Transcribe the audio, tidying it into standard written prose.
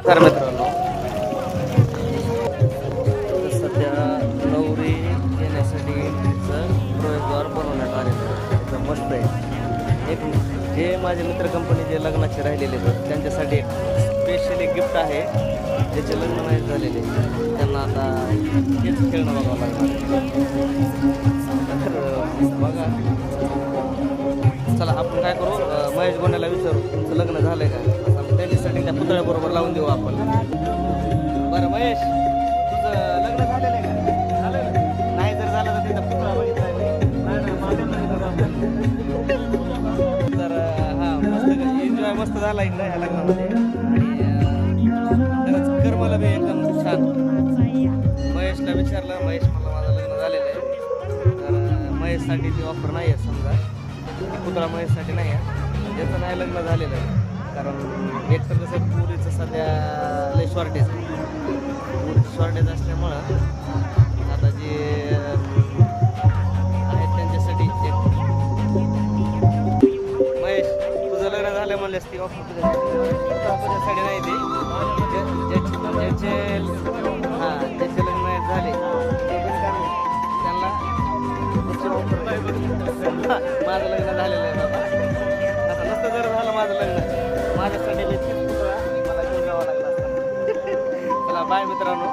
तर मित्रांनो सध्या नवरी येण्यासाठी प्रवेशद्वार बनवण्यात आलेलं आहे. एकदम मस्त आहे. एक जे माझे मित्र कंपनी जे लग्नाचे राहिलेले आहेत त्यांच्यासाठी एक स्पेशली गिफ्ट आहे. ज्याचे लग्न नाही झालेले त्यांना आता हेच खेळणं बघावं लागणार. तर बघा चला आपण काय करू, महेश गोंड्याला विचारू तुमचं लग्न झालंय का, त्यांच्यासाठी त्या पुतळ्याबरोबर लावून देऊ आपण. बरं महेश, तुझं लग्न झालेलं आहे का? झालं नाही, जर झालं तर तिथं पुतळा बघितला तर हां मस्त एन्जॉय मस्त झाला इकडं ह्या लग्नामध्ये. आणि खरंच कर्मला बी एकदम छान. महेशला विचारलं, महेश मला माझं लग्न झालेलं आहे. तर महेशसाठी ती ऑफर नाही आहे, समजा पुतळा महेशसाठी नाही आहे, ज्याचं नाही लग्न झालेलं आहे. कारण एक तर कसं पुरीचं सध्या लय शॉर्टेज असल्यामुळं आता जे आहेत त्यांच्यासाठी एक महेश तुझं लग्न झालं म्हणलेस ती ऑफर तुझ्यासाठी नाही ती. ज्याचे ज्याचे लग्न नाही झाले त्यांना माझं लग्न झालेलं आहे बाबा. आता नसतं जर झालं माझं लग्न माझ्यासाठी मला घेऊन जावं लागलं असतं. चला बाय मित्रांनो.